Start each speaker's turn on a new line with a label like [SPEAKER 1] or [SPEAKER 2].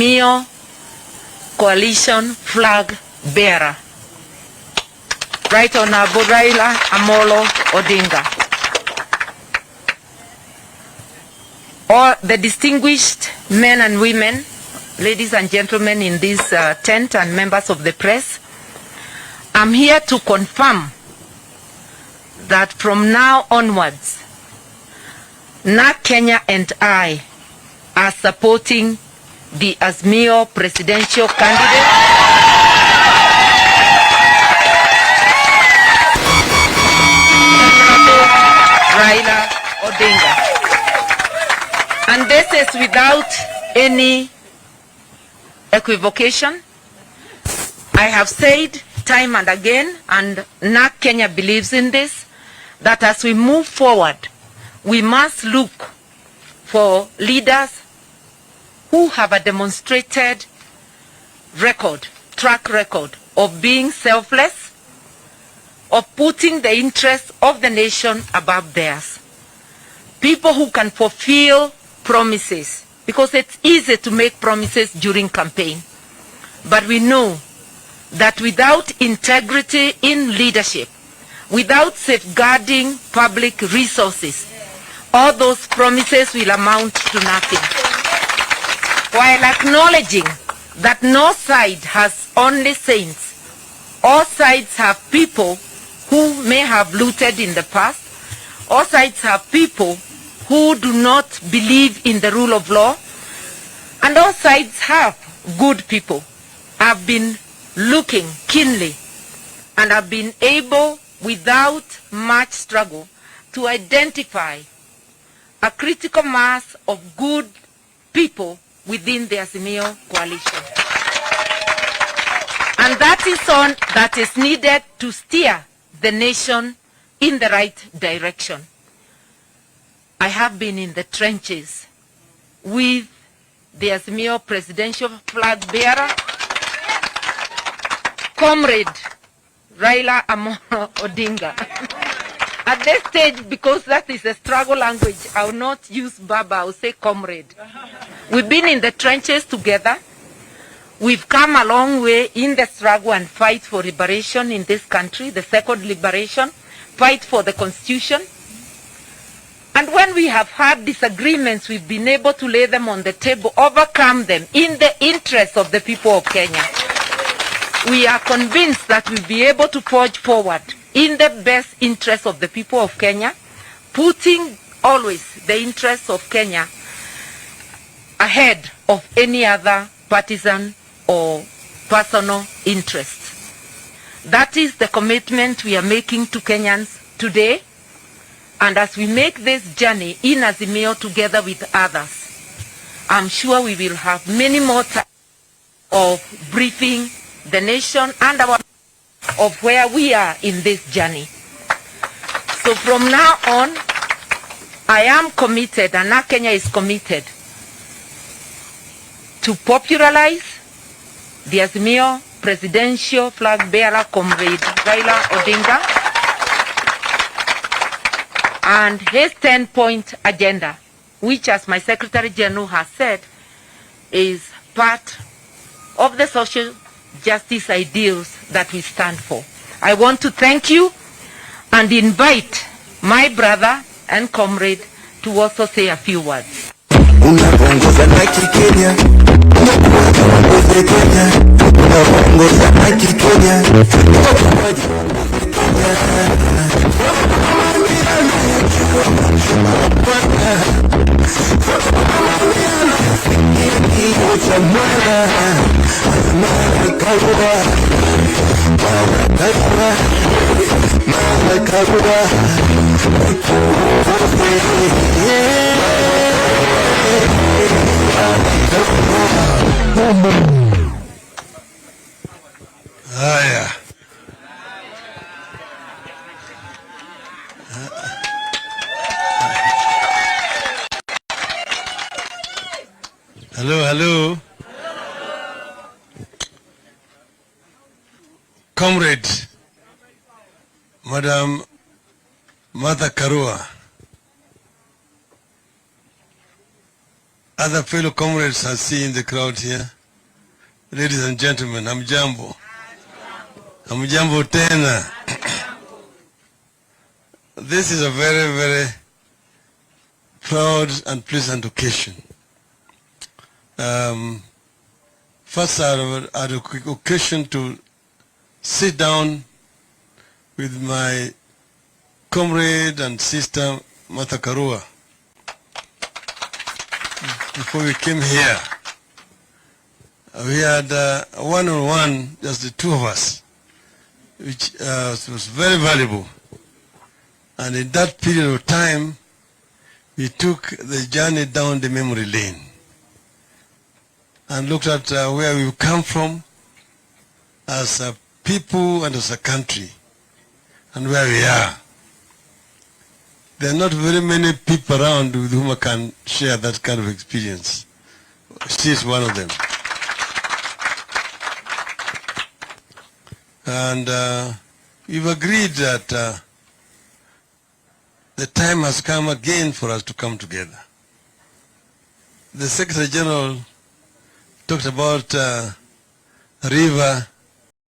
[SPEAKER 1] Azimio Coalition flag bearer, Right Honorable Raila Amolo Odinga. All the distinguished men and women, ladies and gentlemen in this tent and members of the press, I'm here to confirm that from now onwards, NARC Kenya and I are supporting the Azimio presidential candidate, Raila Odinga. And this is without any equivocation. I have said time and again, and NARC Kenya believes in this, that as we move forward, we must look for leaders who have a demonstrated track record of being selfless, of putting the interests of the nation above theirs. People who can fulfill promises, because it's easy to make promises during campaign. But we know that without integrity in leadership, without safeguarding public resources, all those promises will amount to nothing. While acknowledging that no side has only saints, all sides have people who may have looted in the past, all sides have people who do not believe in the rule of law, and all sides have good people. I've been looking keenly and have been able, without much struggle, to identify a critical mass of good people within the Azimio coalition. And that is needed to steer the nation in the right direction. I have been in the trenches with the Azimio presidential flag bearer, Comrade Raila Amolo Odinga. At this stage, because that is a struggle language, I will not use Baba, I will say comrade. We've been in the trenches together. We've come a long way in the struggle and fight for liberation in this country, the second liberation, fight for the constitution. And when we have had disagreements, we've been able to lay them on the table, overcome them in the interest of the people of Kenya. We are convinced that we'll be able to forge forward in the best interest of the people of Kenya, putting always the interests of Kenya ahead of any other partisan or personal interest. That is the commitment we are making to Kenyans today. And as we make this journey in Azimio together with others, I'm sure we will have many more times of briefing the nation and our of where we are in this journey. So from now on, I am committed, and NARC Kenya is committed, to popularize the Azimio presidential flag bearer, Comrade Raila Odinga, and his 10-point agenda, which, as my Secretary General has said, is part of the social justice ideals that we stand for. I want to thank you and invite my brother and comrade to also say a few words.
[SPEAKER 2] Haya. Hello. Comrade, Madam Karua, other fellow comrades I see in the crowd here, ladies and gentlemen, hamjambo. Hamjambo tena. This is a very, very proud and pleasant occasion. First, I had a quick occasion to sit down with my comrade and sister, Mata Karua, before we came here. We had one-on-one, just the two of us, which was very valuable. And in that period of time, we took the journey down the memory lane and looked at where we've come from as a people and as a country and where we are. There are not very many people around with whom I can share that kind of experience. She is one of them. And we've agreed that the time has come again for us to come together. The Secretary General talked about a river